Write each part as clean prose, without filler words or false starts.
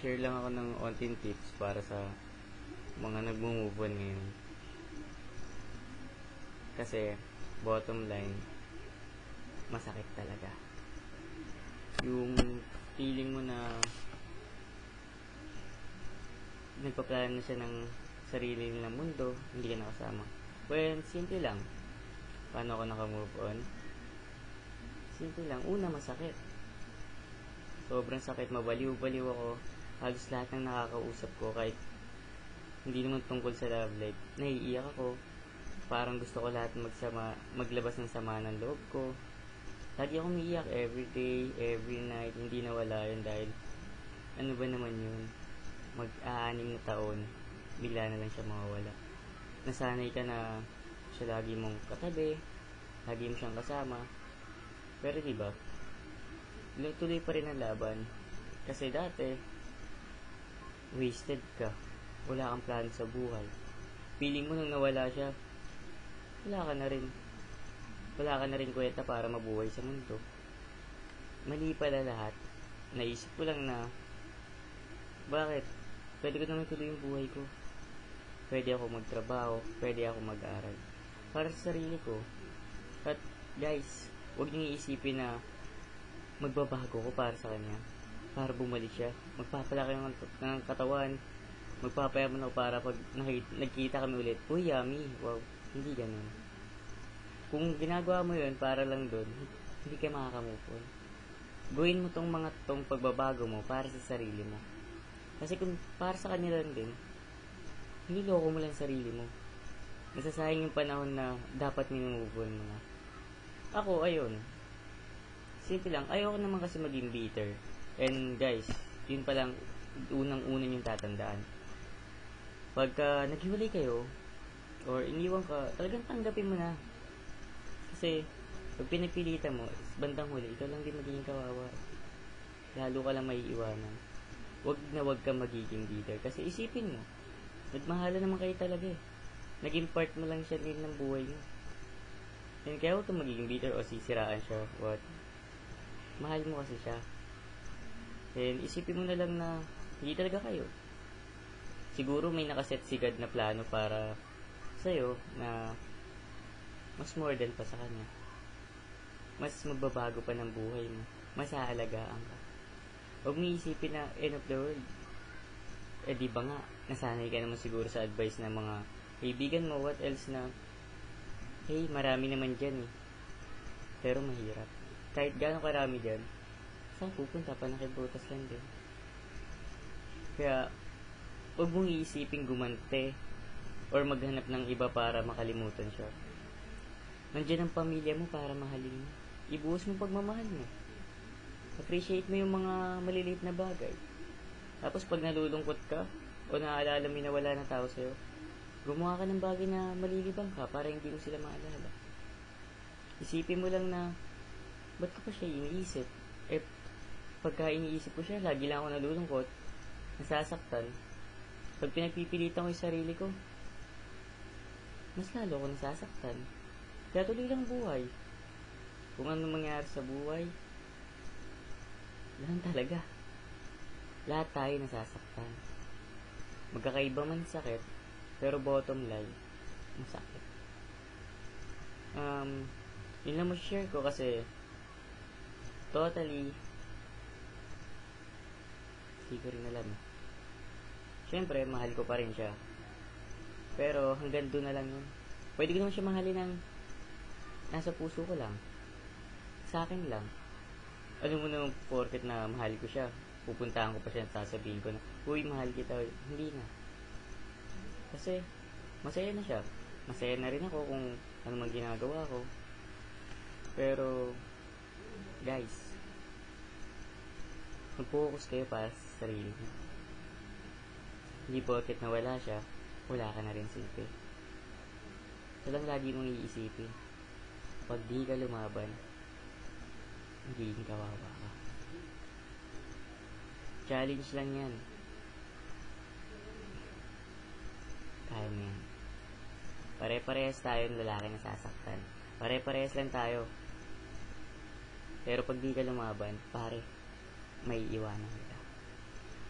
Mag-share lang ako ng onting tips para sa mga nagmo-move on ngayon. Kasi, bottom line, masakit talaga. Yung feeling mo na nagpaplano na siya ng sarili nilang mundo, hindi ka nakasama. Well, simple lang. Paano ako naka-move on? Simple lang. Una, masakit. Sobrang sakit. Mabaliw-baliw ako. Halos lahat ng nakakausap ko, kahit hindi naman tungkol sa love life, naiiyak ako. Parang gusto ko lahat maglabas ng sama ng loob ko. Lagi ako umiiyak every day, every night. Hindi nawala yun dahil ano ba naman yun? Mag-6 na taon, bigla na lang siya mawawala. Nasanay ka na siya lagi mong katabi, lagi mo siyang kasama. Pero diba, tuloy pa rin ang laban. Kasi dati, wasted ka. Wala kang plano sa buhay. Feeling mo nung nawala siya, wala ka na rin. Wala ka na rin kwenta para mabuhay sa mundo. Mali pala lahat. Naisip ko lang na, bakit? Pwede ko naman tuloy yung buhay ko. Pwede ako magtrabaho, pwede ako mag-aral. Para sa sarili ko. At guys, huwag niyong iisipin na magbabago ko para sa kanya. Para bumalik siya. Magpapalaki ng katawan. Magpapayaman ako para pag nagkita kami ulit. Uy, yummy. Wow. Hindi ganun. Kung ginagawa mo yun para lang doon, hindi ka makakamove on. Gawin mo tong pagbabago mo para sa sarili mo. Kasi kung para sa kanila lang din, niloloko mo lang sarili mo. Nasasayang yung panahon na dapat minumove on mo na. Ako, ayun. Simple lang. Ayoko naman kasi maging bitter. And guys, yun palang unang-una yung tatandaan. Pagka naghiwalay kayo, or iniwan ka, talagang tanggapin mo na. Kasi, pag pinipilitan mo, bandang huli, ikaw lang din magiging kawawa. Lalo ka lang maiiwanan. Wag ka magiging bitter. Kasi isipin mo, nagmahala naman kayo talaga eh. Naging part mo lang siya din ng buhay mo. And kaya huwag ka magiging bitter o sisiraan siya. What? Mahal mo kasi siya. And isipin mo na lang na hindi talaga kayo. Siguro may nakaset si God na plano para sa'yo na mas more than pa sa kanya. Mas magbabago pa ng buhay mo. Mas aalagaan ka. Huwag mo isipin na end of the world. Eh di ba nga, nasanay ka naman siguro sa advice ng mga kaibigan mo, what else na, hey, marami naman dyan eh. Pero mahirap. Kahit gano'ng karami dyan, saan pupunta? Panakibutas lang din. Kaya, huwag mong iisipin gumante or maghanap ng iba para makalimutan siya. Nandiyan ang pamilya mo para mahalin mo. Ibuhos mo pagmamahal mo. Appreciate mo yung mga maliliit na bagay. Tapos pag nalulungkot ka o naaalala mo na wala na tao sa'yo, gumawa ka ng bagay na malilibang ka para hindi mo sila maalala. Isipin mo lang na ba't ko pa siya iniisip? Eh, pagka iniisip ko siya, lagi lang ako nalulungkot, nasasaktan. Pag pinagpipilitan ko yung sarili ko, mas lalo ako nasasaktan. Kaya tuloy lang buhay. Kung ano mangyari sa buhay, ganun talaga. Lahat tayo nasasaktan. Magkakaiba man sakit, pero bottom line, masakit. Yun lang share ko kasi totally hindi ko rin alam. Siyempre, mahal ko pa rin siya. Pero hanggang doon na lang yun. Pwede ko naman siya mahalin ng nasa puso ko lang. Sa akin lang. Alam mo naman, porket na mahal ko siya, pupuntahan ko pa siya at sasabihin ko na, uy, mahal kita. Hindi na. Kasi, masaya na siya. Masaya na rin ako kung ano man ginagawa ko. Pero, guys, mag-focus kayo para sa sarili mo. Hindi porket na wala siya, wala ka na rin silbi. Ito lang lagi mong iisipin. Pag di ka lumaban, magiging kawawa ka. Challenge lang yan. Kaya mo yan. Pare-parehas tayong lalaki na sasaktan. Pare-parehas lang tayo. Pero pag di ka lumaban, pare, may iwanan kita.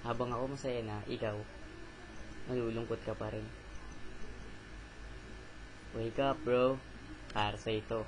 Habang ako masaya na, ikaw, malulungkot ka pa rin. Wake up, bro. Para sa ito.